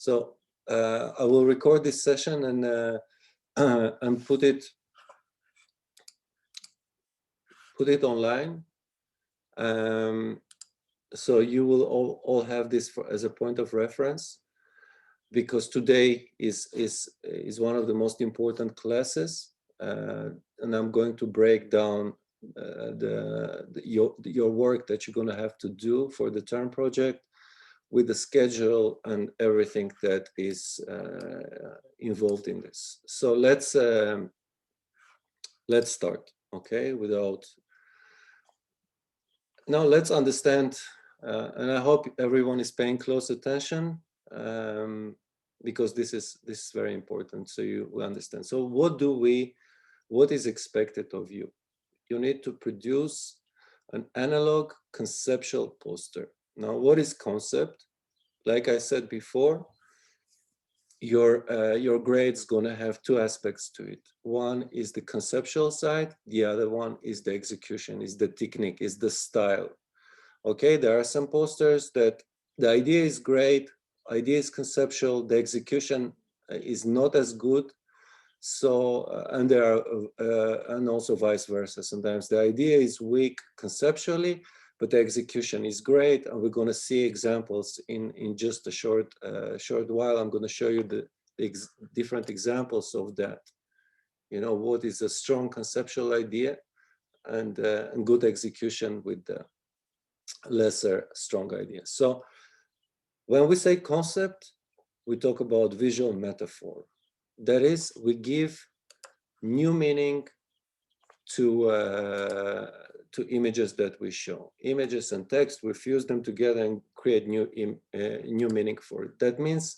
So I will record this session and put it online. So you will all have this as a point of reference, because today is one of the most important classes, and I'm going to break down your work that you're going to have to do for the term project, with the schedule and everything that is involved in this. So let's start, okay? Now let's understand, and I hope everyone is paying close attention, because this is very important, so you will understand. So what is expected of you? You need to produce an analog conceptual poster. Now, what is concept? Like I said before, your grade's gonna have two aspects to it. One is the conceptual side, the other one is the execution, is the technique, is the style. Okay, there are some posters that the idea is great, idea is conceptual, the execution is not as good. So, and there are, and also vice versa. Sometimes the idea is weak conceptually, but the execution is great. And we're going to see examples in just a short while. I'm going to show you the different examples of that. You know, what is a strong conceptual idea and good execution with the lesser strong idea. So when we say concept, we talk about visual metaphor. That is, we give new meaning to images that we show. Images and text, we fuse them together and create new meaning for it. That means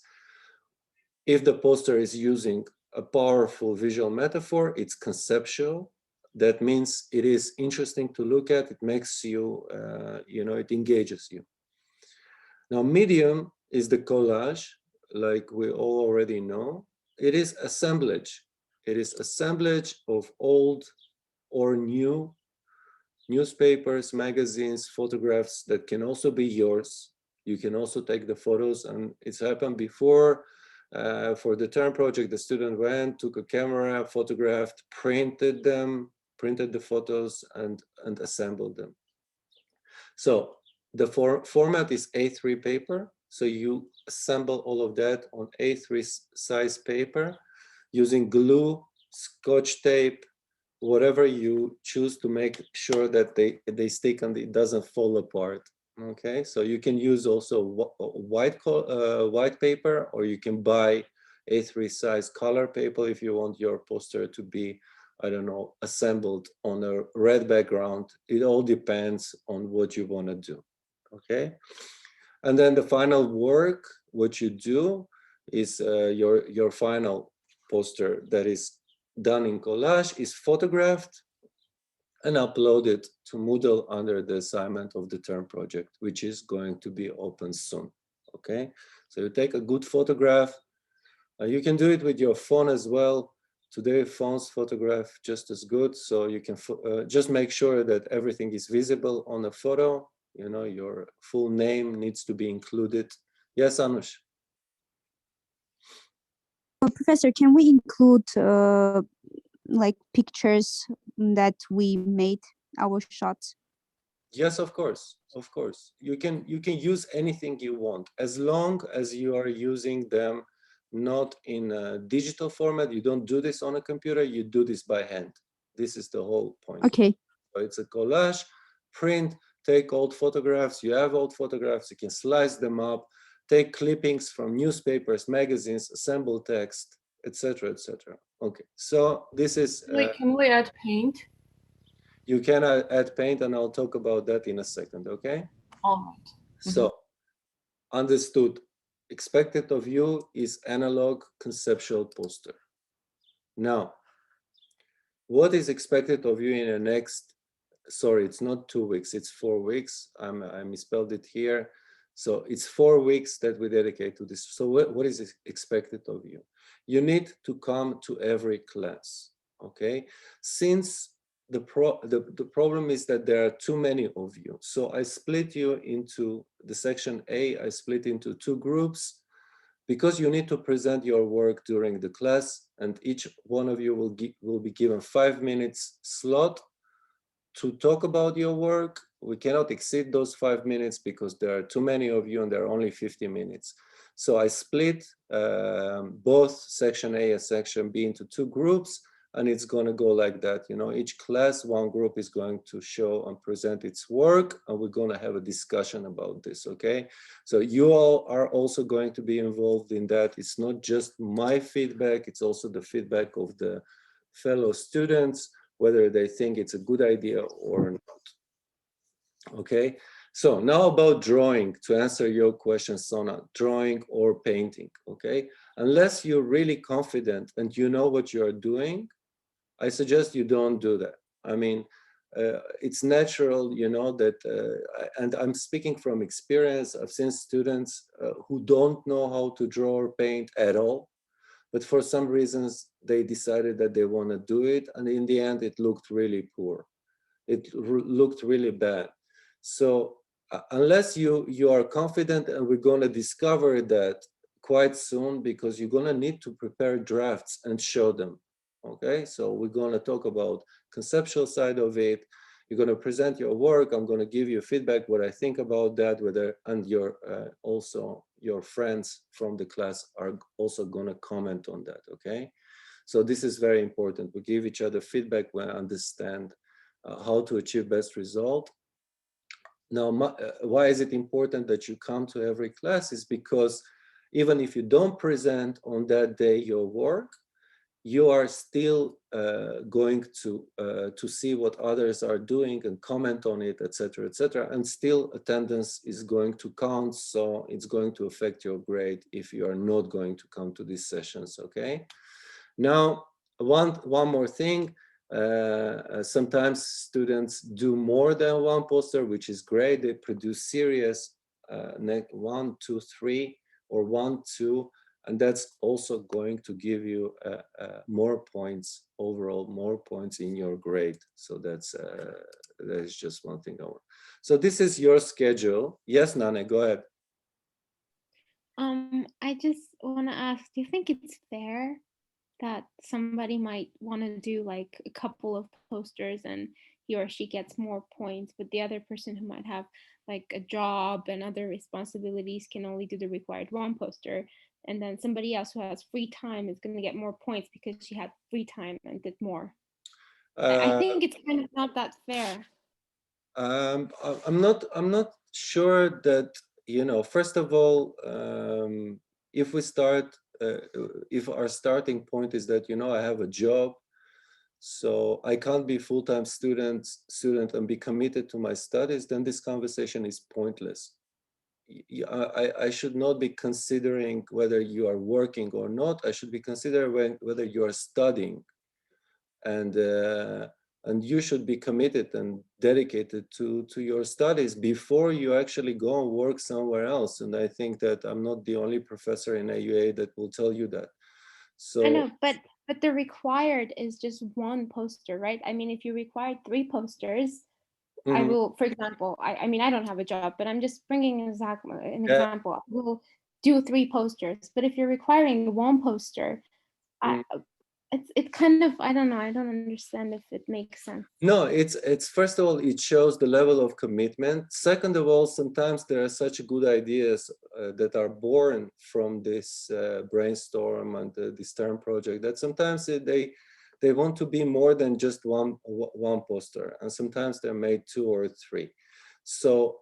if the poster is using a powerful visual metaphor, it's conceptual. That means it is interesting to look at. It makes you, you know, it engages you. Now, medium is the collage, like we all already know. It is assemblage. It is assemblage of old or new newspapers, magazines, photographs that can also be yours. You can also take the photos, and it's happened before. For the term project, the student went, took a camera, photographed, printed the photos, and assembled them. So the format is A3 paper. So you assemble all of that on A3 size paper using glue, Scotch tape, whatever you choose to make sure that they stick and it doesn't fall apart. Okay, so you can use also white paper, or you can buy A3 size color paper if you want your poster to be, I don't know, assembled on a red background. It all depends on what you want to do. Okay, and then the final work, what you do is your final poster that is done in collage is photographed and uploaded to Moodle under the assignment of the term project, which is going to be open soon. Okay, so you take a good photograph. You can do it with your phone as well. Today, phones photograph just as good. So you can just make sure that everything is visible on the photo. You know, your full name needs to be included. Yes, Anush? Professor, can we include like pictures that we made our shots? Yes, of course, of course. You can use anything you want, as long as you are using them not in a digital format. You don't do this on a computer, you do this by hand. This is the whole point. Okay. So it's a collage, print, take old photographs. You have old photographs, you can slice them up, take clippings from newspapers, magazines, assemble text, etc., etc. Okay, so this is... Can we add paint? You can add paint, and I'll talk about that in a second, okay? All right. So, understood. Expected of you is analog conceptual poster. Now, what is expected of you in the next, sorry, it's not 2 weeks, it's 4 weeks. I misspelled it here. So it's 4 weeks that we dedicate to this. So what is expected of you? You need to come to every class, okay? Since the problem is that there are too many of you. So I split you into the section A, I split into 2 groups. because you need to present your work during the class, and each one of you will be given 5 minutes slot to talk about your work. We cannot exceed those 5 minutes because there are too many of you and there are only 50 minutes. So I split both section A and section B into 2 groups, and it's going to go like that. You know, each class, one group is going to show and present its work, and we're going to have a discussion about this, okay? So you all are also going to be involved in that. It's not just my feedback, it's also the feedback of the fellow students, whether they think it's a good idea or not. Okay, so now about drawing, to answer your question, Sona, drawing or painting, okay? Unless you're really confident and you know what you're doing, I suggest you don't do that. I mean, it's natural, you know, that, and I'm speaking from experience. I've seen students who don't know how to draw or paint at all, but for some reasons they decided that they want to do it, and in the end it looked really poor. It looked really bad. So unless you are confident, and we're going to discover that quite soon, because you're going to need to prepare drafts and show them. Okay, so we're going to talk about conceptual side of it. You're going to present your work. I'm going to give you feedback what I think about that, whether, and your also your friends from the class are also going to comment on that. Okay, so this is very important. We give each other feedback when I understand how to achieve best result. Now, why is it important that you come to every class? Is because even if you don't present on that day your work, you are still going to see what others are doing and comment on it, etc., etc. And still attendance is going to count, so it's going to affect your grade if you are not going to come to these sessions, okay? Now, one more thing. Sometimes students do more than one poster, which is great. They produce series, 1, 2, 3, or 1, 2, and that's also going to give you more points overall, more points in your grade. So that is just one thing. So this is your schedule. Yes, Nane, go ahead. I just want to ask, do you think it's fair that somebody might want to do like a couple of posters and he or she gets more points, but the other person who might have like a job and other responsibilities can only do the required 1 poster, and then somebody else who has free time is going to get more points because she had free time and did more? I think it's kind of not that fair. I'm not sure that, you know, first of all, if we start, if our starting point is that, you know, I have a job, so I can't be full-time student and be committed to my studies, then this conversation is pointless. I should not be considering whether you are working or not. I should be considering whether you are studying, and you should be committed and dedicated to your studies before you actually go and work somewhere else. And I think that I'm not the only professor in AUA that will tell you that. So I know, but the required is just 1 poster, right? I mean, if you required 3 posters, I will, for example, I mean, I don't have a job, but I'm just bringing an example. I will do 3 posters, but if you're requiring 1 poster, it's kind of, I don't know, I don't understand if it makes sense. No, it's first of all, it shows the level of commitment. Second of all, sometimes there are such good ideas that are born from this brainstorm and this term project that sometimes they want to be more than just one poster, and sometimes they're made 2 or 3. So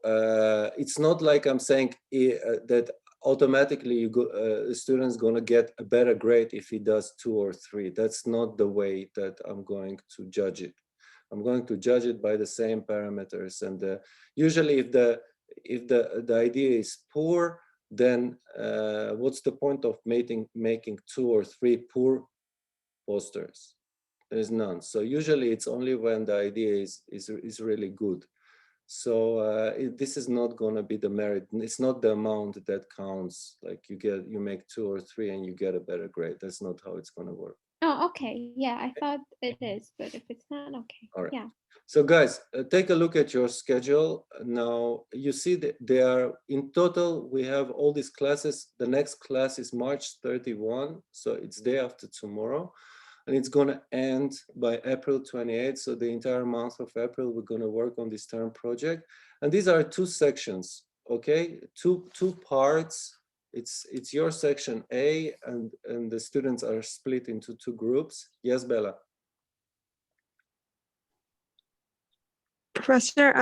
it's not like I'm saying that automatically a student's going to get a better grade if he does 2 or 3. That's not the way that I'm going to judge it. I'm going to judge it by the same parameters. And usually if the idea is poor, then what's the point of making 2 or 3 poor posters? There's none. So usually it's only when the idea is really good. So this is not going to be the merit. It's not the amount that counts. Like you make 2 or 3 and you get a better grade. That's not how it's going to work. Oh, okay. Yeah, I thought it is, but if it's not, okay. All right. Yeah. So guys, take a look at your schedule. Now you see that they are in total, we have all these classes. The next class is March 31. So it's day after tomorrow. And it's going to end by April 28th. So the entire month of April, we're going to work on this term project. And these are two sections, okay? Two parts. It's your section A, and the students are split into two groups. Yes, Bella? Professor,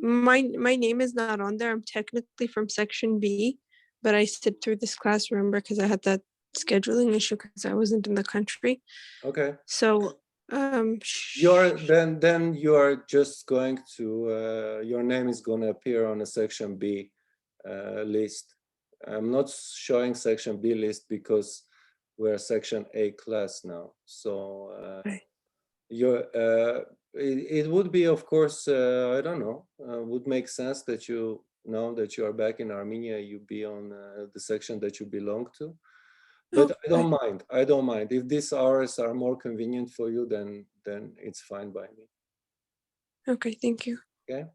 my name is not on there. I'm technically from section B, but I sit through this class, remember, because I had that scheduling issue because I wasn't in the country. Okay. So, Then you are just going to, your name is going to appear on a section B list. I'm not showing section B list because we're section A class now. So it would be, of course, I don't know, would make sense that you, now that you are back in Armenia, you be on the section that you belong to. But I don't mind. I don't mind. If these hours are more convenient for you, then it's fine by me. okay, thank you. Okay.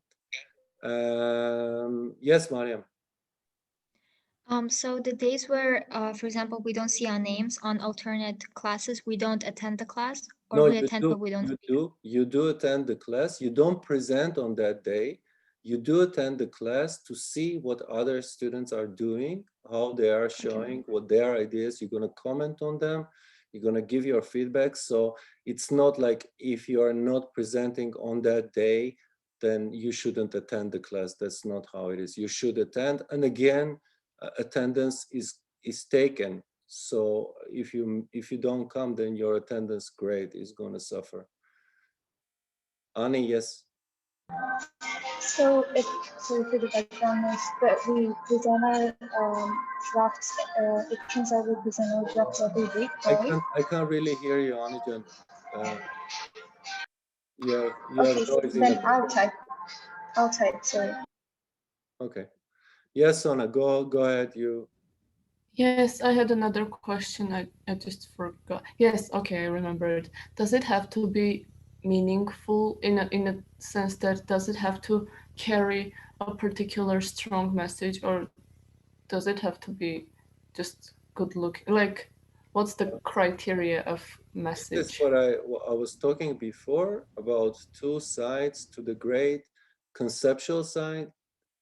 Yes, Mariam. So the days where, for example, we don't see our names on alternate classes, we don't attend the class, or No, we you attend do. but we don't. You do attend the class. You don't present on that day. You do attend the class to see what other students are doing, how they are showing, what their ideas. You're going to comment on them. You're going to give your feedback. So it's not like if you are not presenting on that day, then you shouldn't attend the class. That's not how it is. You should attend. And again, attendance is taken. So if you don't come, then your attendance grade is going to suffer. Ani, yes. So for the background is that we present our drafts. It turns out we present our drafts every week, right? I can't really hear you, Anijan. You have Okay, so noise in then the I'll background. type. Sorry. Okay. Yes, Sona, go ahead. You. Yes, I had another question. I just forgot. Yes, okay, I remembered. Does it have to be meaningful in a sense that does it have to carry a particular strong message, or does it have to be just good looking? Like, what's the criteria of This is message? what I was talking before about two sides to the grade: conceptual side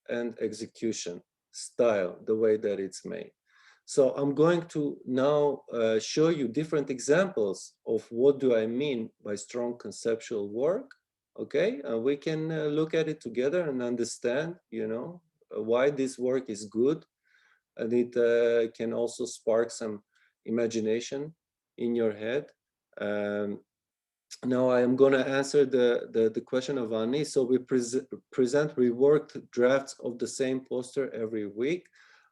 and execution style, the way that it's made. So I'm going to now show you different examples of what do I mean by strong conceptual work. Okay, we can look at it together and understand, why this work is good, and it can also spark some imagination in your head. Now I am going to answer the question of Ani. So we present reworked drafts of the same poster every week.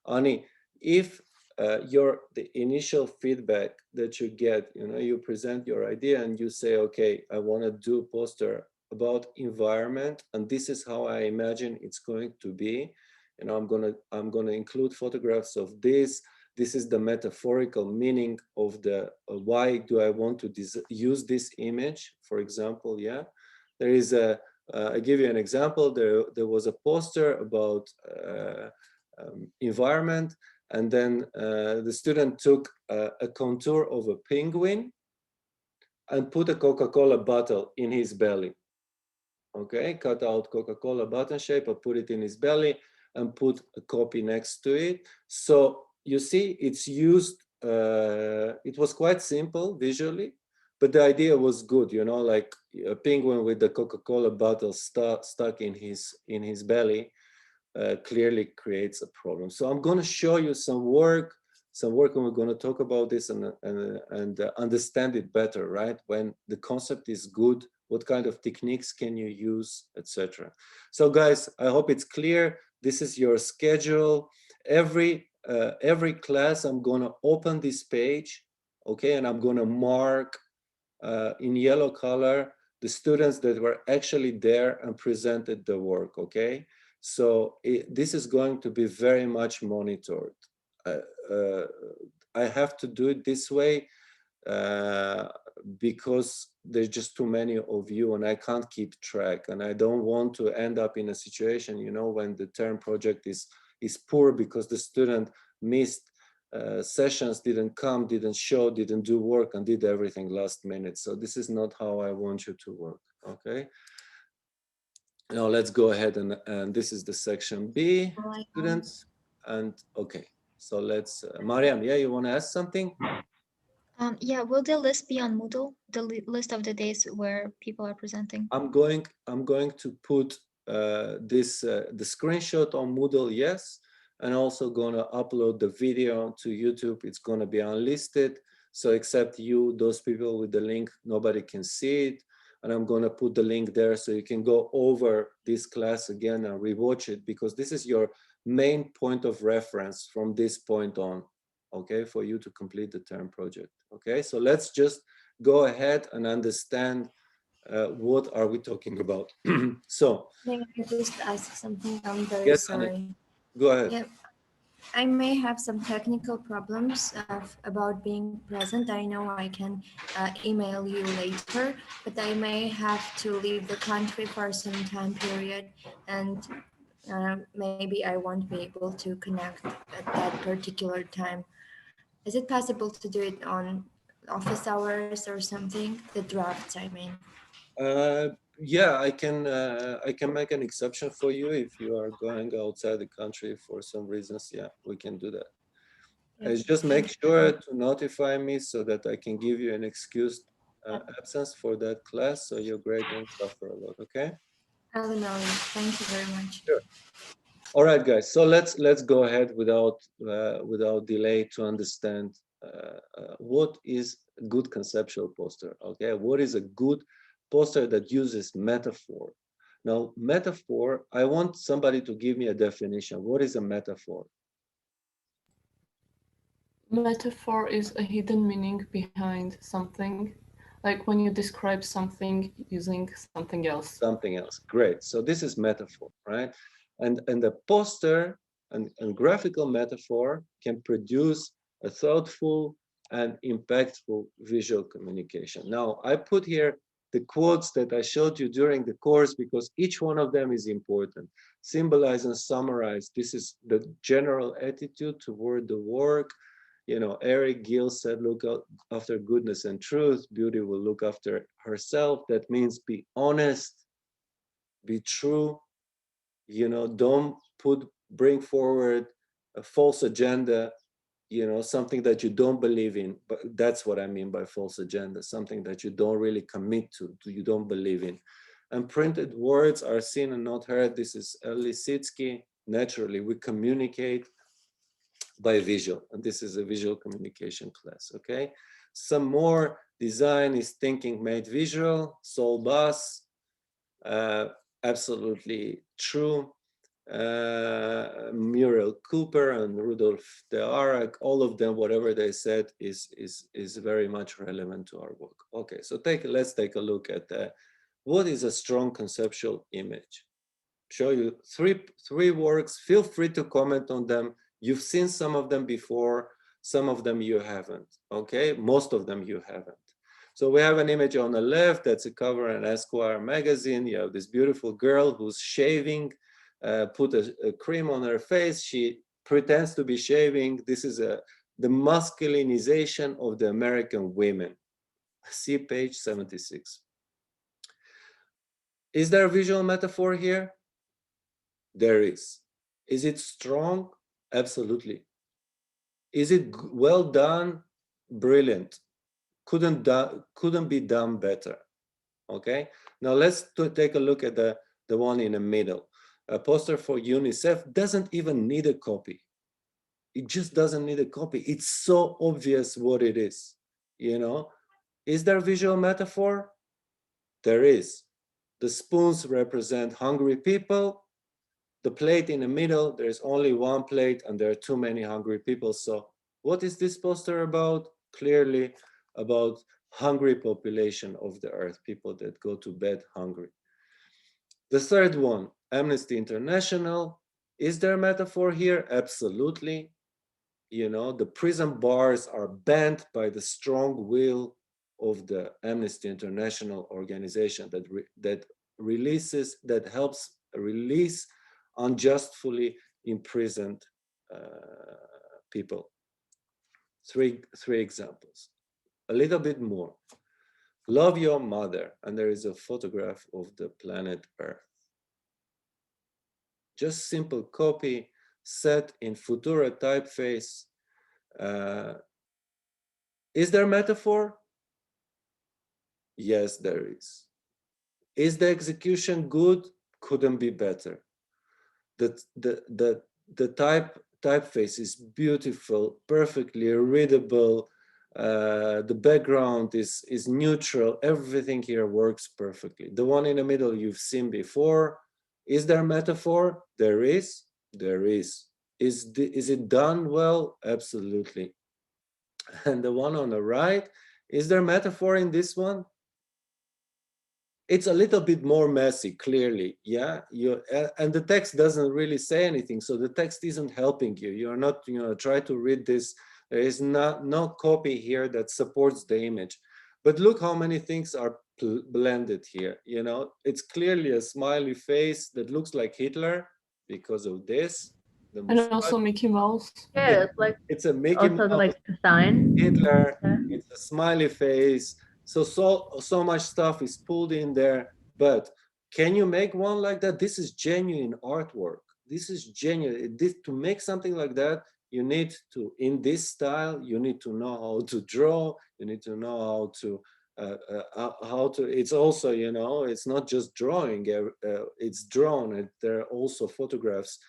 Ani, if the initial feedback that you get, you present your idea and you say, okay, I want to do a poster about environment, and this is how I imagine it's going to be. I'm gonna include photographs of this. This is the metaphorical meaning of the why do I want to use this image, for example. Yeah, there is I give you an example. There was a poster about environment, and then the student took a contour of a penguin and put a Coca-Cola bottle in his belly. Okay, cut out Coca-Cola bottle shape, I put it in his belly and put a copy next to it. So you see, it's used, it was quite simple visually, but the idea was good, like a penguin with the Coca-Cola bottle stuck in his belly clearly creates a problem. So I'm going to show you some work, and we're going to talk about this and understand it better, right? When the concept is good, what kind of techniques can you use, etc. So guys, I hope it's clear. This is your schedule. Every class, I'm going to open this page, okay, and I'm going to mark in yellow color the students that were actually there and presented the work, okay? So this is going to be very much monitored. I have to do it this way because there's just too many of you and I can't keep track, and I don't want to end up in a situation, you know, when the term project is poor because the student missed sessions, didn't come, didn't show, didn't do work, and did everything last minute. So this is not how I want you to work, okay? Now let's go ahead and this is the section B, students. And okay, so let's, Mariam, yeah, you want to ask something? Yeah, will the list be on Moodle? The list of the days where people are presenting? I'm going to put the screenshot on Moodle, yes, and also gonna upload the video to YouTube. It's gonna be unlisted, so except you, those people with the link, nobody can see it. And I'm gonna put the link there so you can go over this class again and rewatch it, because this is your main point of reference from this point on, okay, for you to complete the term project. Okay, so let's just go ahead and understand what are we talking about. So May I just ask something? I'm very yes, Annie, sorry. go ahead. Yep. I may have some technical problems about being present. I know I can email you later, but I may have to leave the country for some time period, and maybe I won't be able to connect at that particular time. Is it possible to do it on office hours or something? The drafts, I mean. Yeah, I can make an exception for you if you are going outside the country for some reasons. Yeah, we can do that. Yep. Just make sure to notify me so that I can give you an excused absence for that class, so your grade won't suffer a lot. Okay. I'll email you. Thank you very much. Sure. All right, guys. So let's go ahead without delay to understand what is a good conceptual poster. Okay, what is a good poster that uses metaphor? Now, metaphor. I want somebody to give me a definition. What is a metaphor? Metaphor is a hidden meaning behind something, like when you describe something using something else. Something else. Great. So this is metaphor, right? And the poster and graphical metaphor can produce a thoughtful and impactful visual communication. Now, I put here the quotes that I showed you during the course because each one of them is important. Symbolize and summarize. This is the general attitude toward the work. You know, Eric Gill said, look after goodness and truth. Beauty will look after herself. That means be honest, be true. You know, don't bring forward a false agenda, you know, something that you don't believe in. But that's what I mean by false agenda, something that you don't really commit to, you don't believe in. And printed words are seen and not heard. This is Lisitsky. Naturally, we communicate by visual, and this is a visual communication class. Okay, some more. Design is thinking made visual. Saul Bass, absolutely true. Muriel Cooper and Rudolf de Arak, all of them, whatever they said is very much relevant to our work. Okay, so let's take a look at what is a strong conceptual image. Show you three works. Feel free to comment on them. You've seen some of them before, some of them you haven't. Okay, most of them you haven't. So we have an image on the left that's a cover in Esquire magazine. You have this beautiful girl who's shaving, put a cream on her face. She pretends to be shaving. This is the masculinization of the American women. See page 76. Is there a visual metaphor here? There is. Is it strong? Absolutely. Is it well done? Brilliant. Couldn't be done better. Okay. Now let's take a look at the one in the middle. A poster for UNICEF doesn't even need a copy. It just doesn't need a copy. It's so obvious what it is. You know, is there a visual metaphor? There is. The spoons represent hungry people. The plate in the middle, there's only one plate and there are too many hungry people. So what is this poster about? Clearly about hungry population of the earth, people that go to bed hungry. The third one, Amnesty International. Is there a metaphor here? Absolutely. you know, the prison bars are bent by the strong will of the Amnesty International organization that helps release unjustly imprisoned people. Three examples. A little bit more. Love your mother, and there is a photograph of the planet Earth. Just simple copy set in Futura typeface. Is there metaphor? Yes, there is. Is the execution good? Couldn't be better. The typeface is beautiful, perfectly readable. The background is neutral. Everything here works perfectly. The one in the middle you've seen before. Is there metaphor? There is. There is. Is it done well? Absolutely. And the one on the right, is there metaphor in this one? It's a little bit more messy, clearly, yeah. And the text doesn't really say anything, so the text isn't helping you. You're not, try to read this. There is no copy here that supports the image. But look how many things are blended here. It's clearly a smiley face that looks like Hitler because of this. And also Mickey Mouse. Yeah, it's like it's a Mickey also Mouse, like the sign. Hitler. Yeah. It's a smiley face. So much stuff is pulled in there. But can you make one like that? This is genuine artwork. This is genuine. To make something like that, you need to, in this style, you need to know how to draw. You need to know how to. It's also, it's not just drawing. It's drawn. And there are also photographs.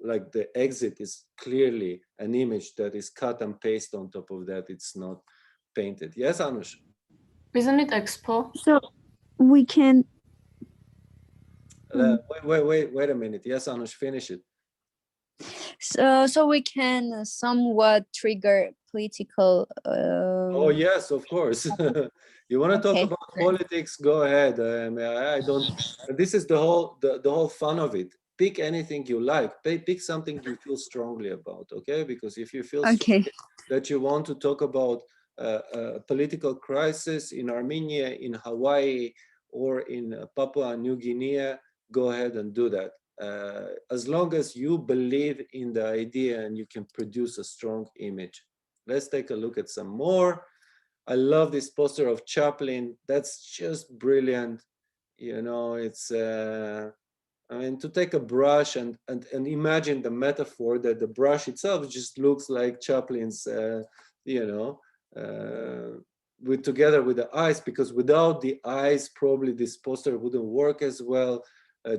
Like the exit is clearly an image that is cut and paste on top of that. It's not painted. Yes, Anush? Isn't it Expo? So we can. Wait a minute. Yes, Anush, finish it. So we can somewhat trigger political. Oh yes, of course. You want to talk about politics? Go ahead. I don't. This is the whole fun of it. Pick anything you like. Pick something you feel strongly about. Okay, because if you feel strongly that you want to talk about a political crisis in Armenia, in Hawaii, or in Papua New Guinea, go ahead and do that. As long as you believe in the idea and you can produce a strong image. Let's take a look at some more. I love this poster of Chaplin. That's just brilliant. It's, I mean, to take a brush and imagine the metaphor that the brush itself just looks like Chaplin's, together with the eyes, because without the eyes, probably this poster wouldn't work as well.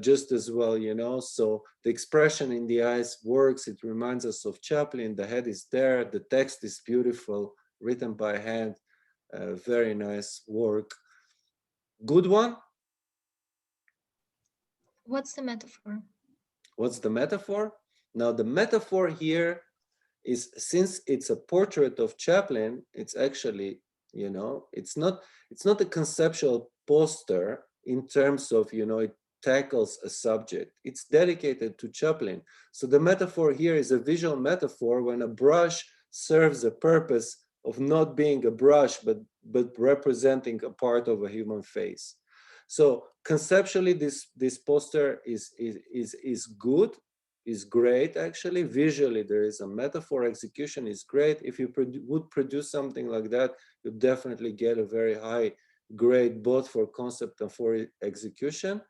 Just as well, so the expression in the eyes works. It reminds us of Chaplin. The head is there. The text is beautiful, written by hand. Very nice work. Good one. What's the metaphor? What's the metaphor? Now the metaphor here is, since it's a portrait of Chaplin, it's actually, it's not a conceptual poster in terms of, it tackles a subject. It's dedicated to Chaplin. So the metaphor here is a visual metaphor when a brush serves a purpose of not being a brush, but representing a part of a human face. So conceptually, this poster is good, is great actually. Visually, there is a metaphor. Execution is great. If you would produce something like that, you definitely get a very high grade both for concept and for execution.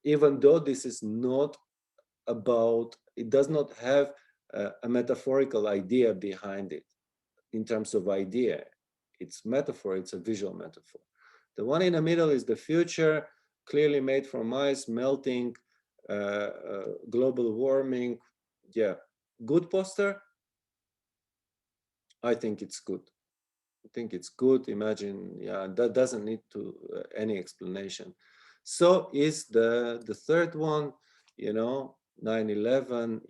Even though this is not about, it does not have a metaphorical idea behind it in terms of idea. It's metaphor, it's a visual metaphor. The one in the middle is the future, clearly made from ice, melting, global warming. Yeah, good poster? I think it's good. I think it's good. Imagine, yeah, that doesn't need to any explanation. So is the third one, 9/11,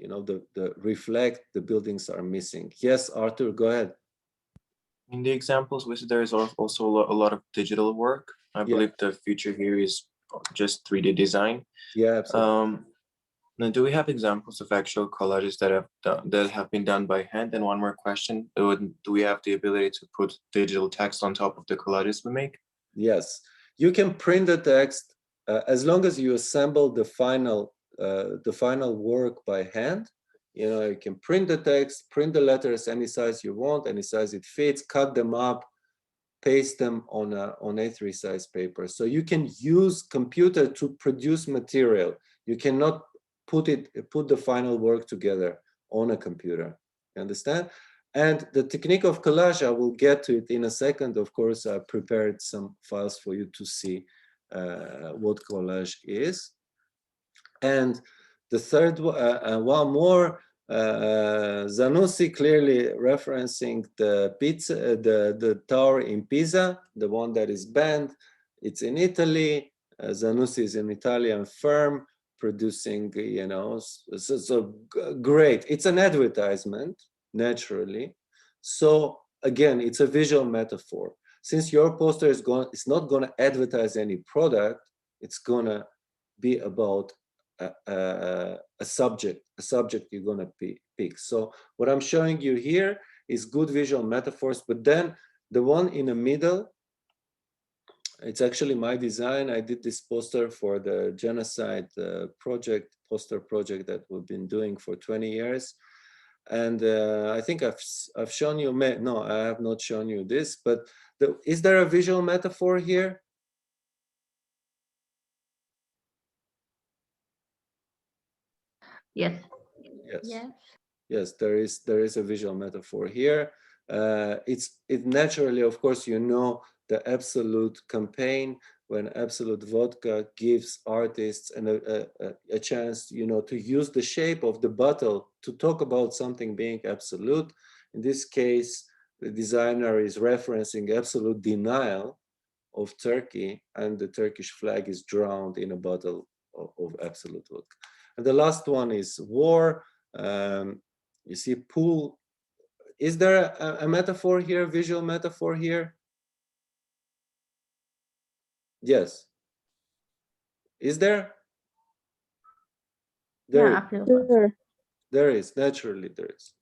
the reflect, the buildings are missing. Yes, Arthur, go ahead. In the examples listed, there is also a lot of digital work. I believe the future here is just 3D design. Yeah, absolutely. Now, do we have examples of actual collages that have been done by hand? And one more question: do we have the ability to put digital text on top of the collages we make? Yes, you can print the text as long as you assemble the final work by hand. You know, you can print the text, print the letters any size you want, any size it fits, cut them up, paste them on A3 size paper. So you can use computer to produce material. You cannot put the final work together on a computer. You understand? And the technique of collage, I will get to it in a second. Of course, I prepared some files for you to see what collage is. And the third one more, Zanussi clearly referencing the tower in Pisa, the one that is banned. It's in Italy. Zanussi is an Italian firm producing, you know, so great. It's an advertisement, naturally. So again, it's a visual metaphor. Since your poster is not going to advertise any product, it's going to be about a subject you're going to pick. So what I'm showing you here is good visual metaphors, but then the one in the middle, it's actually my design. I did this poster for the genocide poster project that we've been doing for 20 years. And I think I've shown you, no, I have not shown you this, but is there a visual metaphor here? Yes. Yes. Yes, there is a visual metaphor here. It naturally, of course, you know, the Absolute campaign, when Absolute Vodka gives artists a chance, you know, to use the shape of the bottle to talk about something being absolute. In this case, the designer is referencing absolute denial of Turkey, and the Turkish flag is drowned in a bottle of Absolute Vodka. And the last one is war. You see pool. Is there a metaphor here, visual metaphor here? Yes. Is there? Yeah, absolutely. There is, naturally there is.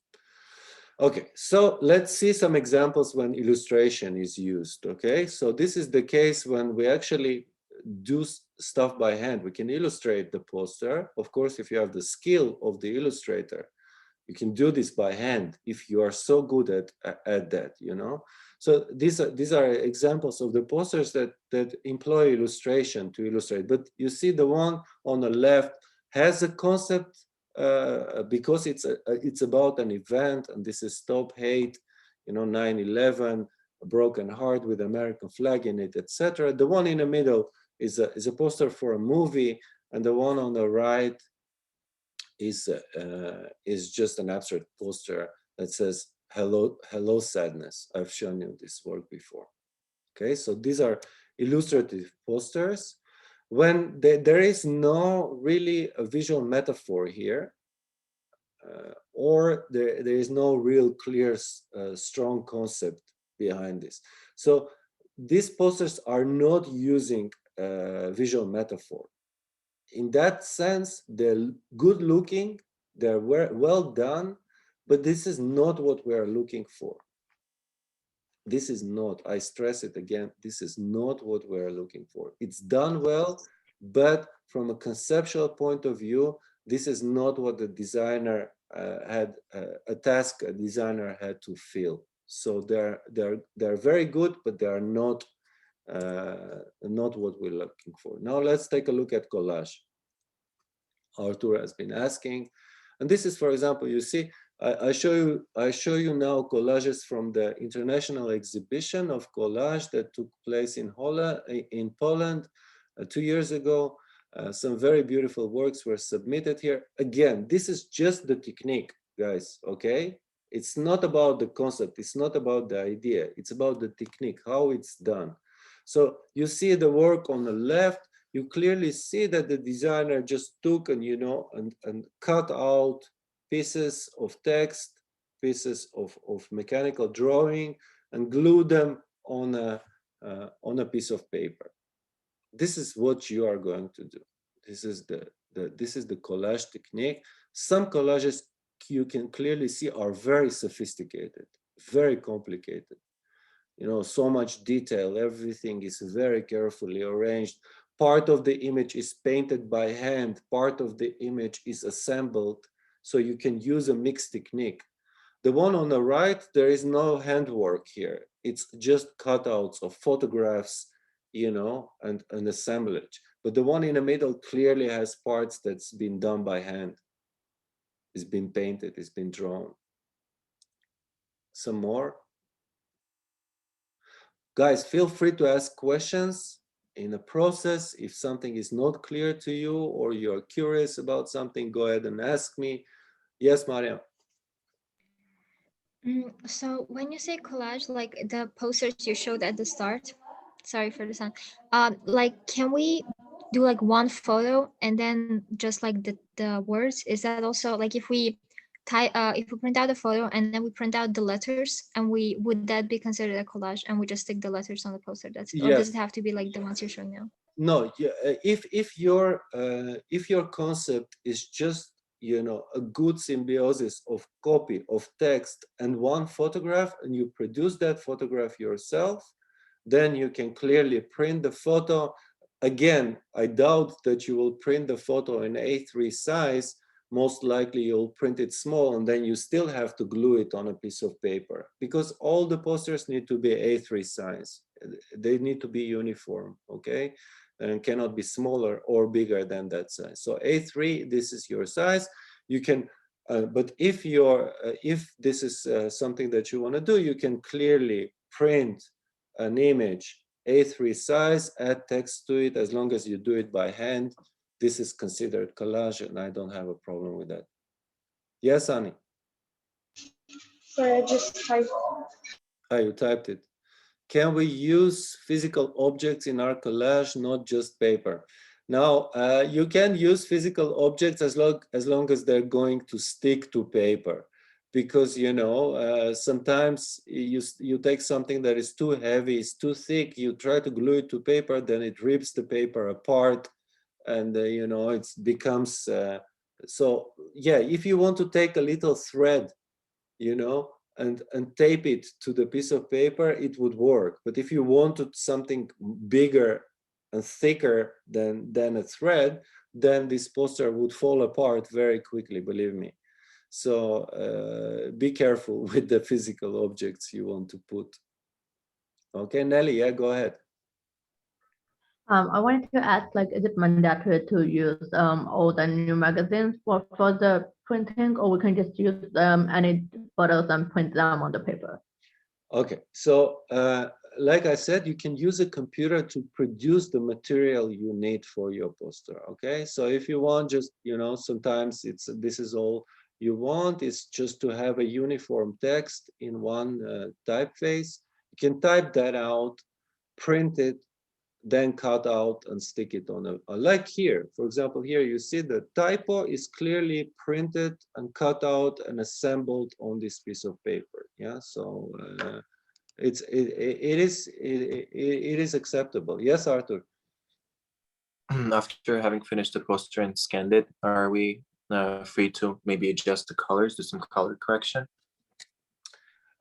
Okay, so let's see some examples when illustration is used, okay? So this is the case when we actually do stuff by hand. We can illustrate the poster. Of course, if you have the skill of the illustrator, you can do this by hand if you are so good at that, you know? So these are examples of the posters that employ illustration to illustrate. But you see the one on the left has a concept because it's about an event, and this is Stop Hate, you know, 9/11, a broken heart with American flag in it, etc. The one in the middle is a poster for a movie, and the one on the right is just an abstract poster that says hello sadness. I've shown you this work before. Okay, so these are illustrative posters. When there is no really a visual metaphor here, or there is no real clear strong concept behind this. So these posters are not using visual metaphor. In that sense, they're good looking, they're well done, but this is not what we are looking for. This is not, I stress it again, this is not what we are looking for. It's done well, but from a conceptual point of view, this is not what the designer had, a task a designer had to fill. So they're very good, but they are not what we're looking for. Now let's take a look at collage. Arthur has been asking, and this is, for example, you see, I show you now collages from the international exhibition of collage that took place in Poland 2 years ago. Some very beautiful works were submitted here. Again, this is just the technique, guys, okay? It's not about the concept, it's not about the idea, it's about the technique, how it's done. So you see the work on the left, you clearly see that the designer just took and, you know, and cut out pieces of text, pieces of mechanical drawing, and glued them on a piece of paper. This is what you are going to do. This is This is the collage technique. Some collages you can clearly see are very sophisticated, very complicated. You know, so much detail, everything is very carefully arranged. Part of the image is painted by hand, part of the image is assembled, so you can use a mixed technique. The one on the right, there is no handwork here. It's just cutouts of photographs, you know, and an assemblage. But the one in the middle clearly has parts that's been done by hand. It's been painted, it's been drawn. Some more? Guys, feel free to ask questions in the process. If something is not clear to you or you're curious about something, go ahead and ask me. Yes, Mariam. So when you say collage, like the posters you showed at the start, sorry for the sound. Like, can we do like one photo and then just like the words? Is that also like if we if we print out a photo and then we print out the letters, and would that be considered a collage, and we just stick the letters on the poster? That's it, or does Yes. it have to be like the ones you're showing now? No, if your concept is just, you know, a good symbiosis of copy of text and one photograph, and you produce that photograph yourself, then you can clearly print the photo. Again, I doubt that you will print the photo in A3 size. Most likely you'll print it small, and then you still have to glue it on a piece of paper, because all the posters need to be A3 size. They need to be uniform, okay? And cannot be smaller or bigger than that size. So A3, this is your size. You can, but if this is something that you want to do, you can clearly print an image A3 size, add text to it. As long as you do it by hand, this is considered collage, and I don't have a problem with that. Yes, Annie? Sorry, I just typed. Ah, you typed it. Can we use physical objects in our collage, not just paper? Now, you can use physical objects as long as they're going to stick to paper, because, you know, sometimes you take something that is too heavy, it's too thick, you try to glue it to paper, then it rips the paper apart, and you know, it becomes so yeah, if you want to take a little thread, you know, and tape it to the piece of paper, it would work. But if you wanted something bigger and thicker than a thread, then this poster would fall apart very quickly, believe me. So be careful with the physical objects you want to put. Okay, Nelly, yeah, go ahead. I wanted to ask, like, is it mandatory to use old and new magazines for the printing, or we can just use any photos and print them on the paper? Okay, so like I said, you can use a computer to produce the material you need for your poster. Okay, so if you want, just, you know, sometimes this is all you want is just to have a uniform text in one typeface. You can type that out, print it, then cut out and stick it on a, like here, for example, here you see the typo is clearly printed and cut out and assembled on this piece of paper. Yeah, so it is acceptable. Yes, Arthur. After having finished the poster and scanned it, are we free to maybe adjust the colors, do some color correction?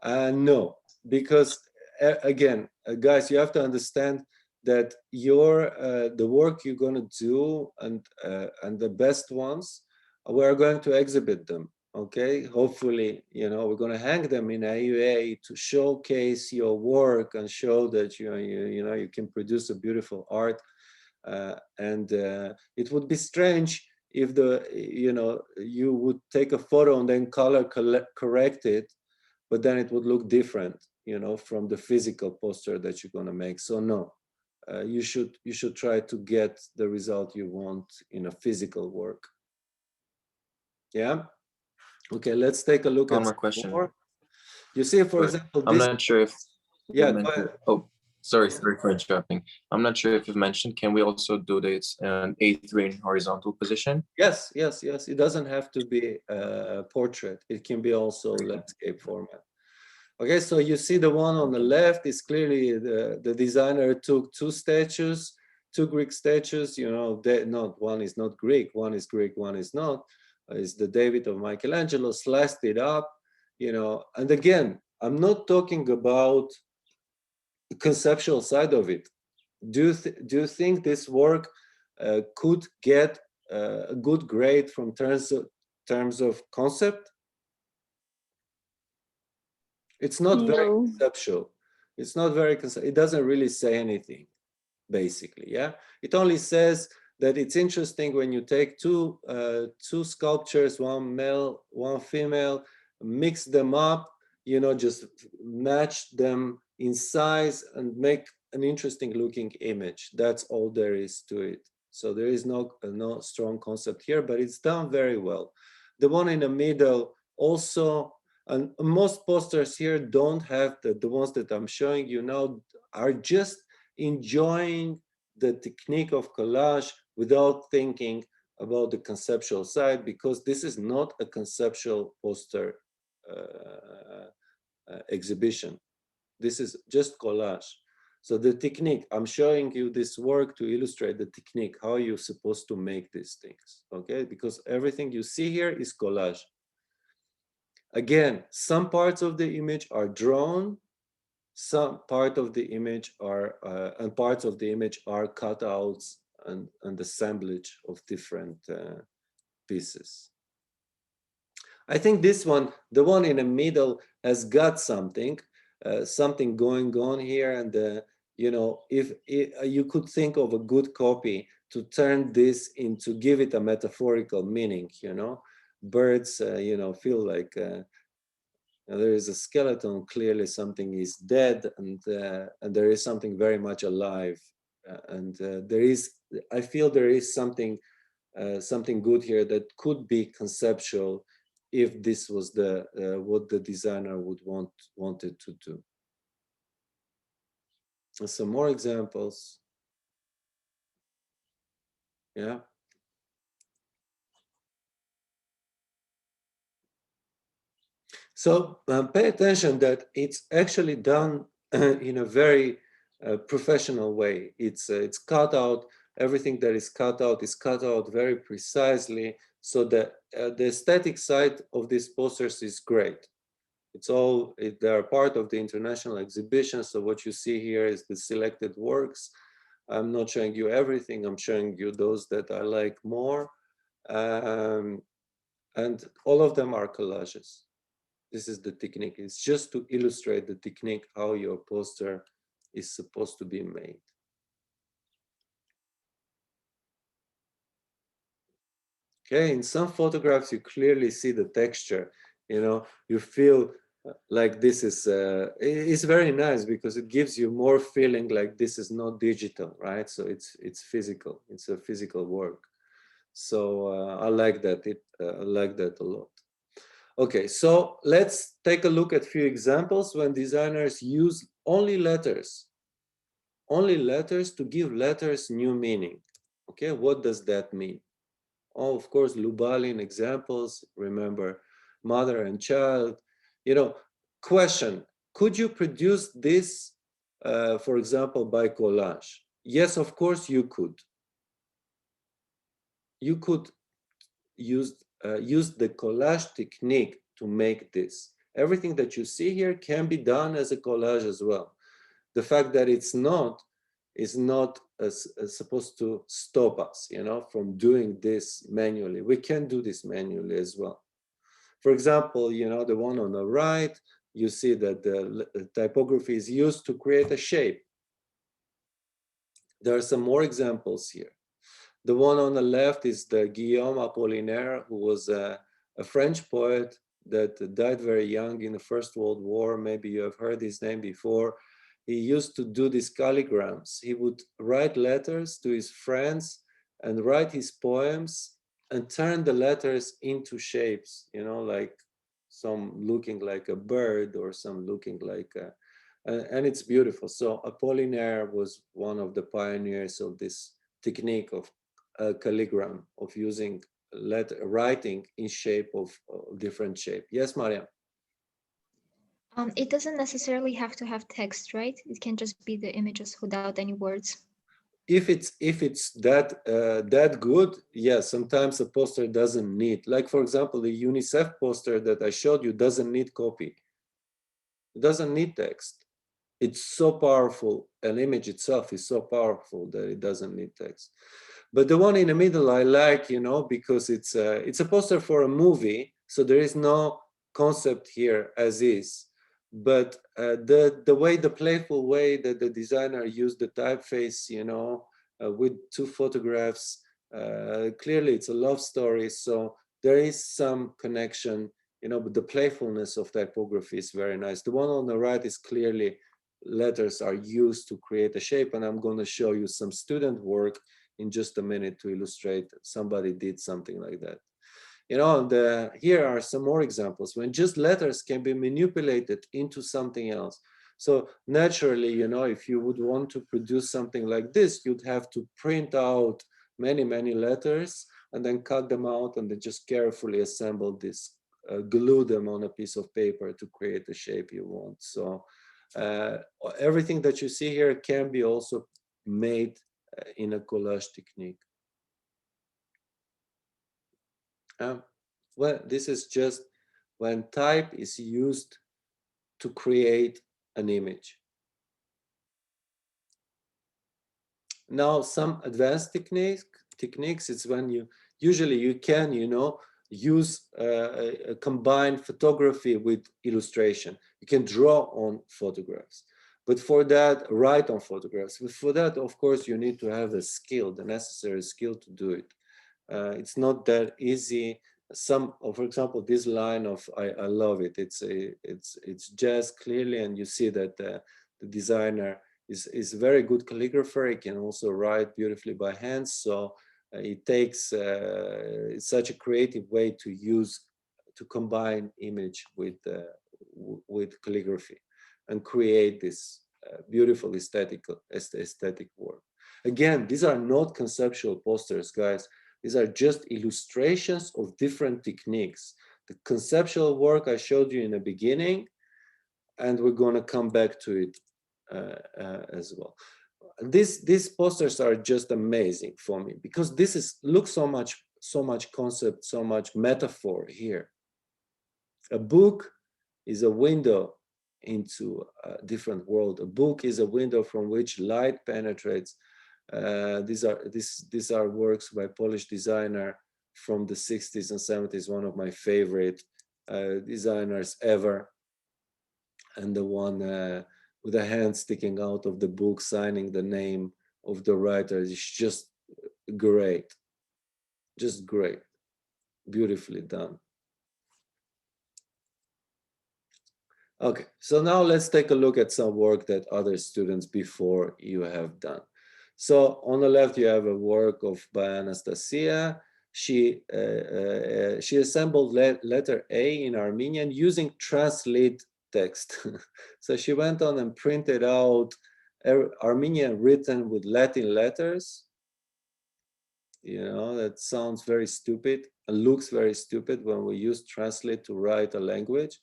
No, because again, guys, you have to understand that the work you're going to do and the best ones, we're going to exhibit them. Okay, hopefully, you know, we're going to hang them in AUA to showcase your work and show that you know you can produce a beautiful art. And it would be strange if you would take a photo and then color correct it, but then it would look different, you know, from the physical poster that you're going to make. So no, you should try to get the result you want in a physical work. Yeah. Okay, let's take a look at one more question. You see, for example, I'm not sure if yeah, go ahead. Oh, sorry for interrupting. I'm not sure if you've mentioned, can we also do this in A3 in horizontal position? Yes. It doesn't have to be a portrait. It can be also landscape format. Okay, so you see the one on the left is clearly the designer took two statues, two Greek statues, you know, not one is not Greek, one is Greek, one is not. Is the David of Michelangelo, sliced it up, you know. And again, I'm not talking about the conceptual side of it. Do you think this work could get a good grade from terms of concept? It's not very No. conceptual. It's not very it doesn't really say anything, basically. Yeah, it only says that it's interesting when you take two sculptures, one male, one female, mix them up, you know, just match them in size and make an interesting looking image. That's all there is to it. So there is no strong concept here, but it's done very well. The one in the middle also, and most posters here don't have the ones that I'm showing you now are just enjoying the technique of collage without thinking about the conceptual side, because this is not a conceptual poster exhibition. This is just collage. So the technique, I'm showing you this work to illustrate the technique, how you're supposed to make these things, okay? Because everything you see here is collage. Again, some parts of the image are drawn, some part of the image are, and parts of the image are cutouts and assemblage of different pieces. I think this one, the one in the middle, has got something, something going on here. And you know, if you could think of a good copy to turn this into, give it a metaphorical meaning, you know, birds, you know, feel like there is a skeleton, clearly something is dead, and there is something very much alive. There is, I feel there is something good here that could be conceptual if this was the what the designer would wanted to do. And some more examples. Yeah. So pay attention that it's actually done in a very professional way. It's cut out, everything that is cut out very precisely, so that the aesthetic side of these posters is great. It's all, they are part of the international exhibition. So what you see here is the selected works. I'm not showing you everything, I'm showing you those that I like more. And all of them are collages. This is the technique. It's just to illustrate the technique, how your poster is supposed to be made. Okay, in some photographs, you clearly see the texture, you know, you feel like this is, it's very nice because it gives you more feeling like this is not digital, right? So it's physical, it's a physical work. So I like that, I like that a lot. Okay, so let's take a look at a few examples when designers use only letters to give letters new meaning. Okay, what does that mean? Oh, of course, Lubalin examples, remember mother and child. You know, question, could you produce this, for example, by collage? Yes, of course you could. You could use the collage technique to make this. Everything that you see here can be done as a collage as well. The fact that it's not is not supposed to stop us, you know, from doing this manually. We can do this manually as well. For example, you know, the one on the right, you see that the typography is used to create a shape. There are some more examples here. The one on the left is the Guillaume Apollinaire, who was a French poet that died very young in the First World War. Maybe you have heard his name before. He used to do these calligrams. He would write letters to his friends and write his poems and turn the letters into shapes, you know, like some looking like a bird or some looking like a, and it's beautiful. So Apollinaire was one of the pioneers of this technique of calligram, of using writing in shape of different shape. Yes, Mariam? It doesn't necessarily have to have text, right? It can just be the images without any words. if it's that good, yeah, sometimes a poster doesn't need, like for example, the UNICEF poster that I showed you doesn't need copy. It doesn't need text. It's so powerful. An image itself is so powerful that it doesn't need text. But the one in the middle I like, you know, because it's a poster for a movie, so there is no concept here as is. But the way, the playful way that the designer used the typeface, you know, with two photographs, clearly it's a love story. So there is some connection, you know, but the playfulness of typography is very nice. The one on the right is clearly letters are used to create a shape, and I'm going to show you some student work in just a minute to illustrate somebody did something like that. You know, here are some more examples when just letters can be manipulated into something else. So naturally, you know, if you would want to produce something like this, you'd have to print out many, many letters and then cut them out and then just carefully assemble this, glue them on a piece of paper to create the shape you want. So everything that you see here can be also made in a collage technique. Well, this is just when type is used to create an image. Now, some advanced techniques, it's when you usually you can, you know, use a combined photography with illustration. You can draw on photographs, but for that, write on photographs. But for that, of course, you need to have the skill, the necessary skill to do it. It's not that easy. For example, this line of I love it. It's jazz clearly, and you see that the designer is a very good calligrapher. He can also write beautifully by hand. So it takes such a creative way to combine image with calligraphy and create this beautiful aesthetic work. Again, these are not conceptual posters, guys. These are just illustrations of different techniques. The conceptual work I showed you in the beginning, and we're going to come back to it as well. These posters are just amazing for me because looks so much concept, so much metaphor here. A book is a window into a different world. A book is a window from which light penetrates. These are works by Polish designer from the 60s and 70s, one of my favorite designers ever. And the one with a hand sticking out of the book, signing the name of the writer is just great. Just great. Beautifully done. Okay, so now let's take a look at some work that other students before you have done. So on the left, you have a work by Anastasia. She assembled letter A in Armenian using translate text. So she went on and printed out Armenian written with Latin letters. You know, that sounds very stupid and looks very stupid when we use translate to write a language.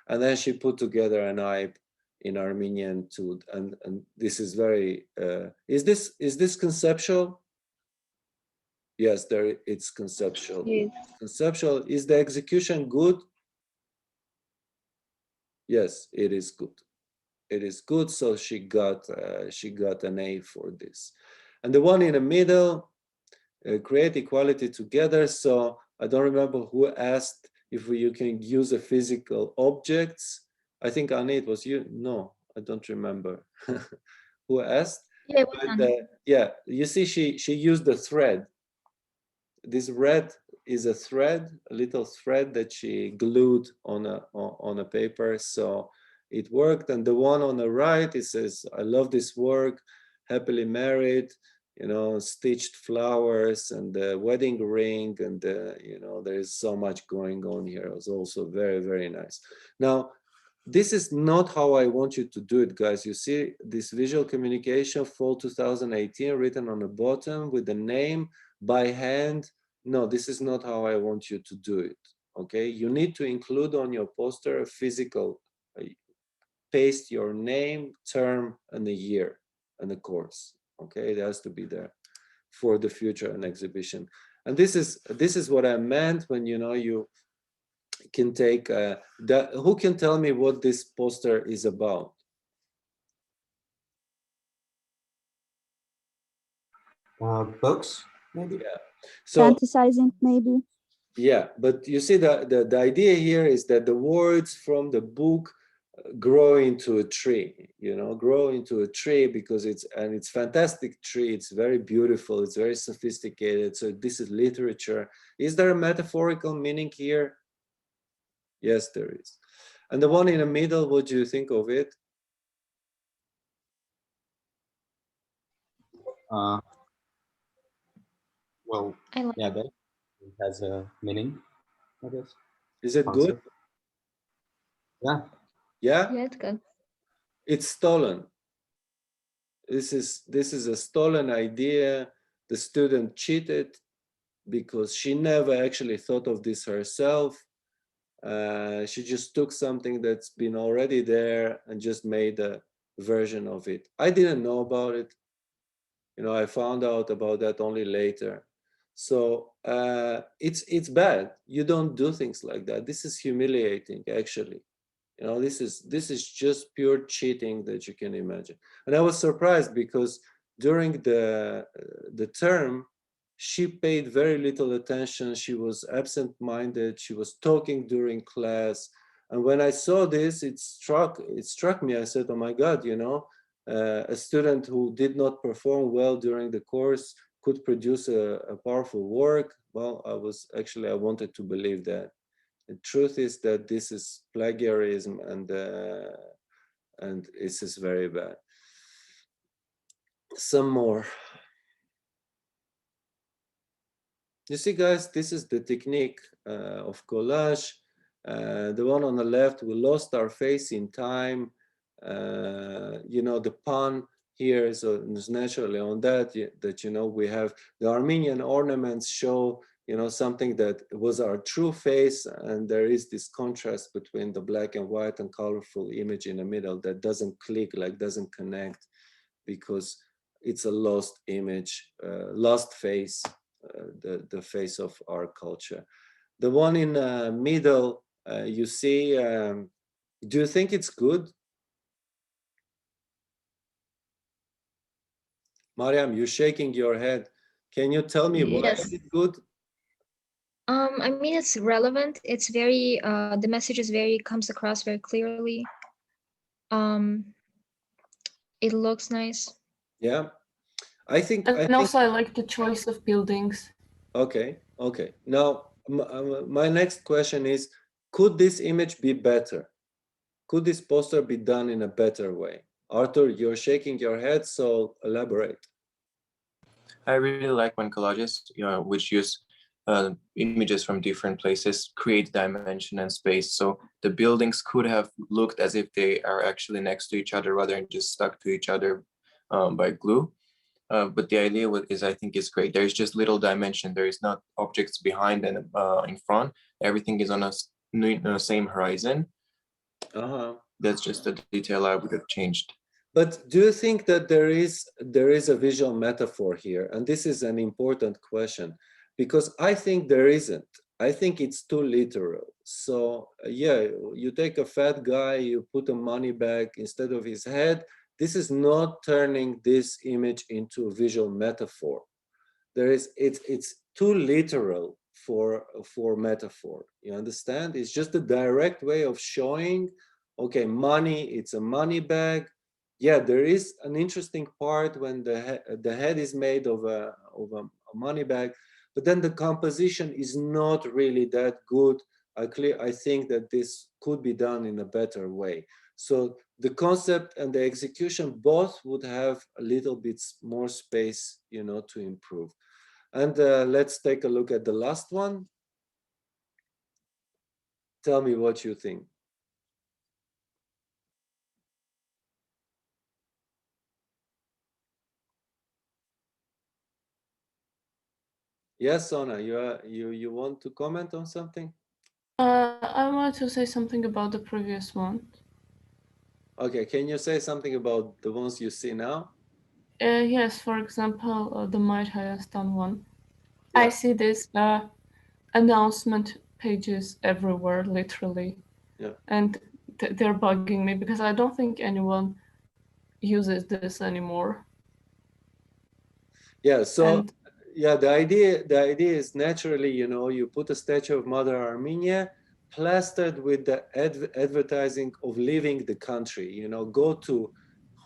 And then she put together an IP in Armenian too, and this is very. Is this conceptual? Yes, it's conceptual. Yes. Conceptual. Is the execution good? Yes, it is good. It is good. So she got an A for this, and the one in the middle, create equality together. So I don't remember who asked if you can use a physical objects. I think Annie, it was you. No, I don't remember who asked. Yeah, But, yeah, you see, she used the thread. This red is a thread, a little thread that she glued on a paper. So it worked. And the one on the right, it says, "I love this work, happily married." You know, stitched flowers and the wedding ring, and you know, there is so much going on here. It was also very, very nice. Now, this is not how I want you to do it, guys. You see this visual communication fall 2018 written on the bottom with the name by hand. No, this is not how I want you to do it. Okay, you need to include on your poster a physical, paste your name, term, and the year and the course. Okay, it has to be there for the future and exhibition. And this is what I meant when, you know, you can take who can tell me what this poster is about? Books, maybe? Yeah. So Fantasizing, maybe. yeah, but you see the idea here is that the words from the book grow into a tree, you know, grow into a tree because it's fantastic tree. It's very beautiful. It's very sophisticated. So this is literature. Is there a metaphorical meaning here? Yes, there is. And the one in the middle, what do you think of it? Well, I like yeah, that has a meaning, I guess. Is it good? Concept. Yeah. Yeah? yeah, it's good. It's stolen. This is a stolen idea. The student cheated because she never actually thought of this herself. She just took something that's been already there and just made a version of it. I didn't know about it. You know, I found out about that only later. So it's bad. You don't do things like that. This is humiliating, actually. You know, this is just pure cheating that you can imagine. And I was surprised because during the term, she paid very little attention. She was absent-minded. She was talking during class. And when I saw this, it struck me. I said, "Oh my God, you know, a student who did not perform well during the course could produce a powerful work." Well, I wanted to believe that. The truth is that this is plagiarism, and this is very bad. Some more. You see, guys, this is the technique of collage. The one on the left, we lost our face in time. You know, the pun here is naturally on that, you know, we have the Armenian ornaments show, you know, something that was our true face, and there is this contrast between the black and white and colorful image in the middle that doesn't click, like doesn't connect, because it's a lost image, lost face, the face of our culture. The one in the middle, you see, do you think it's good? Mariam, you're shaking your head. Can you tell me why Yes. is it good? I mean, it's relevant. It's very, the message is comes across very clearly. It looks nice. Yeah, I think. And also, I like the choice of buildings. Okay, okay. Now, my next question is, could this image be better? Could this poster be done in a better way? Arthur, you're shaking your head, so elaborate. I really like when collages, which use images from different places, create dimension and space. So the buildings could have looked as if they are actually next to each other rather than just stuck to each other by glue. But the idea is, I think, is great. There's just little dimension. There is not objects behind and in front. Everything is on a same horizon. That's just a detail I would have changed. But do you think that there is a visual metaphor here? And this is an important question, because I think there isn't. I think it's too literal. So yeah, you take a fat guy, you put a money bag instead of his head. This is not turning this image into a visual metaphor. It's too literal for metaphor. You understand? It's just a direct way of showing, okay, money, it's a money bag. Yeah, there is an interesting part when the head is made of a money bag, but then the composition is not really that good. I think that this could be done in a better way. So the concept and the execution both would have a little bit more space, you know, to improve. And let's take a look at the last one. Tell me what you think. Yes, Sona, you want to comment on something? I want to say something about the previous one. Okay, can you say something about the ones you see now? Yes, for example, the Might Hayastan one. Yeah. I see this announcement pages everywhere, literally. Yeah. And they're bugging me because I don't think anyone uses this anymore. Yeah, so And yeah, the idea is naturally, you know, you put a statue of Mother Armenia plastered with the advertising of leaving the country, you know, go to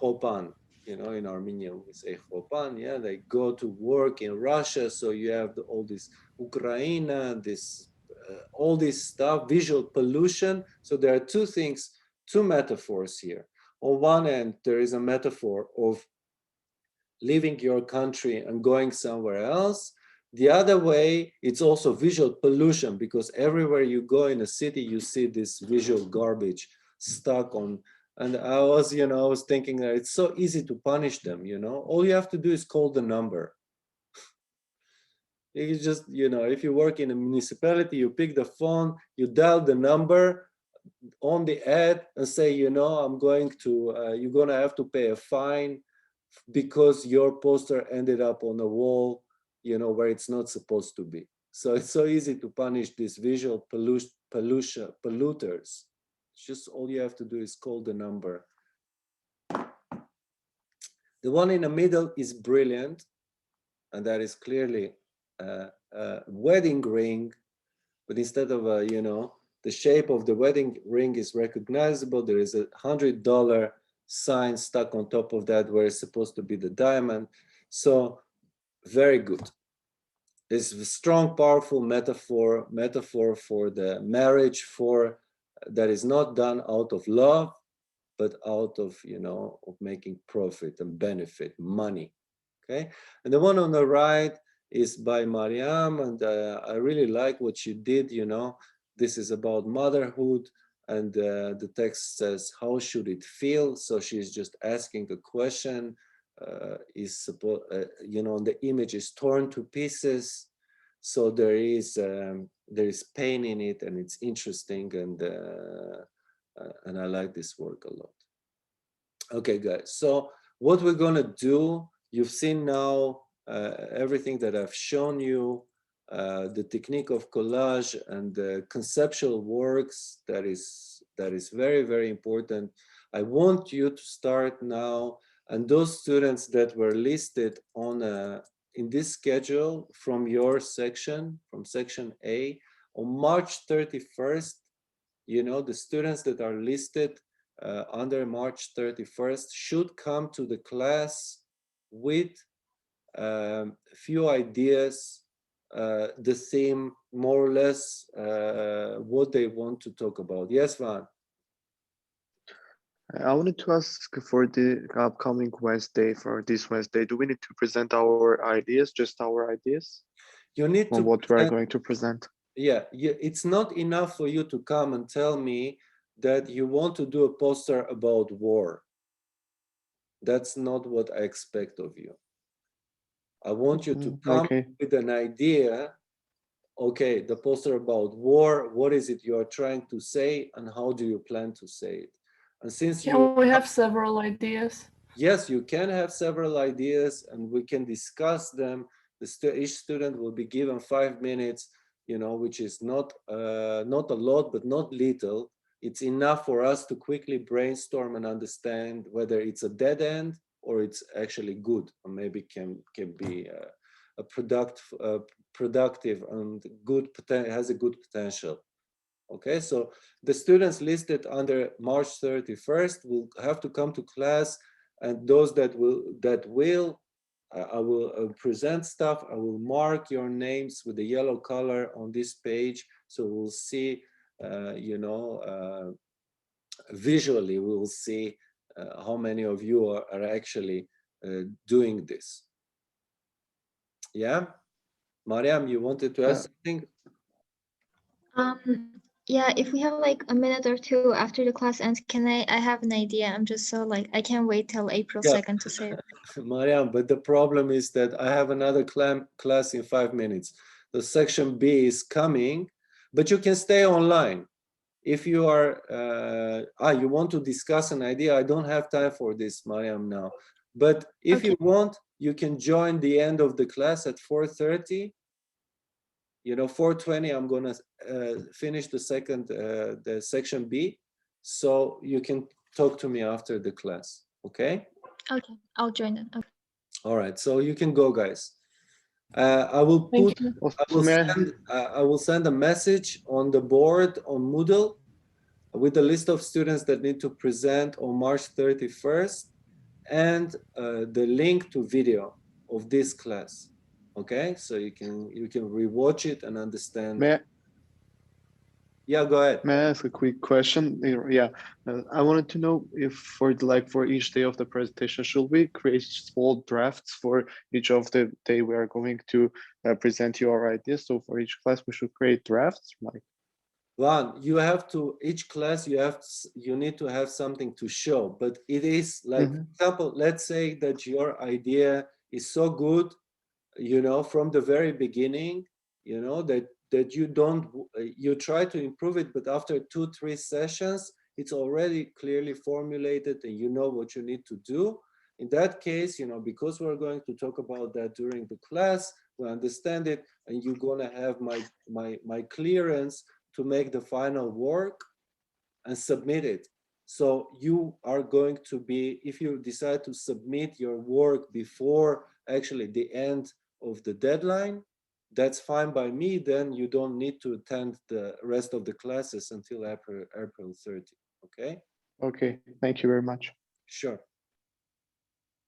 Hopan, you know, in Armenia we say Hopan, yeah, they go to work in Russia, so you have all this Ukraine, this all this stuff, visual pollution. So there are two things, two metaphors here. On one end, there is a metaphor of leaving your country and going somewhere else. The other way, it's also visual pollution, because everywhere you go in a city, you see this visual garbage stuck on. And I was, you know, I was thinking that it's so easy to punish them, you know, all you have to do is call the number. You just, you know, if you work in a municipality, you pick the phone, you dial the number on the ad and say, you know, I'm going to, you're gonna have to pay a fine because your poster ended up on a wall, you know, where it's not supposed to be. So it's so easy to punish these visual polluters. It's just all you have to do is call the number. The one in the middle is brilliant, and that is clearly a wedding ring, but instead of a, you know, the shape of the wedding ring is recognizable. There is $100 sign stuck on top of that where it's supposed to be the diamond. So very good. It's a strong, powerful metaphor for the marriage, for that is not done out of love, but out of, you know, of making profit and benefit, money. Okay, and the one on the right is by Mariam, and I really like what she did. You know, this is about motherhood, and the text says, how should it feel? So she's just asking a question. You know, the image is torn to pieces, so there is pain in it, and it's interesting, and I like this work a lot. Okay, guys, so what we're gonna do, you've seen now everything that I've shown you, the technique of collage and the conceptual works, that is very, very important. I want you to start now, and those students that were listed on in this schedule from your section, from section A, on March 31st, you know, the students that are listed under March 31st should come to the class with a few ideas, the theme, more or less, what they want to talk about. Yes, Van? I wanted to ask for the upcoming Wednesday, for this Wednesday, do we need to present our ideas, just our ideas? You need on to what we are going to present? Yeah, it's not enough for you to come and tell me that you want to do a poster about war. That's not what I expect of you. I want you to come with an idea. Okay, the poster about war, what is it you're trying to say, and how do you plan to say it? And since we have several ideas. Yes, you can have several ideas, and we can discuss them. Each student will be given 5 minutes, you know, which is not not a lot, but not little. It's enough for us to quickly brainstorm and understand whether it's a dead end or it's actually good, or maybe can be a productive and good, has a good potential. Okay, so the students listed under March 31st will have to come to class, and those that will, I will present stuff. I will mark your names with the yellow color on this page, so we'll see, you know, visually we will see how many of you are actually doing this. Yeah, Mariam, you wanted to ask something? Yeah, if we have like a minute or two after the class ends, I have an idea. I'm just so like, I can't wait till April 2nd to say it. Mariam, but the problem is that I have another class in 5 minutes. The section B is coming, but you can stay online. If you are, you want to discuss an idea, I don't have time for this, Mariam, now. But if Okay. you want, you can join the end of the class at 4:30. 4:20, I'm gonna finish the section B. So you can talk to me after the class, okay? Okay, I'll join it. Okay. All right, so you can go, guys. I will Thank put, you. I will send a message on the board on Moodle with a list of students that need to present on March 31st and the link to video of this class. Okay, so you can rewatch it and understand. Yeah, go ahead. May I ask a quick question? Yeah, I wanted to know if for each day of the presentation, should we create small drafts for each of the day we are going to present you our ideas? So for each class, we should create drafts, like. One, you have to, each class you need to have something to show, but it is like, for example, let's say that your idea is so good, from the very beginning, that you try to improve it, but after 2-3 sessions, it's already clearly formulated and you know what you need to do. In that case, because we're going to talk about that during the class, we understand it, and you're gonna have my clearance to make the final work and submit it. So you are going to be, if you decide to submit your work before actually the end of the deadline, that's fine by me. Then you don't need to attend the rest of the classes until April 30. Okay? Okay, thank you very much. Sure.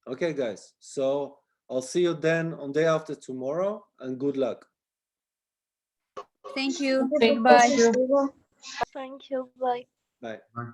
Okay, guys. So I'll see you then on day after tomorrow, and good luck. Thank you. Thank Bye. you. Thank you. Bye. Bye. Bye.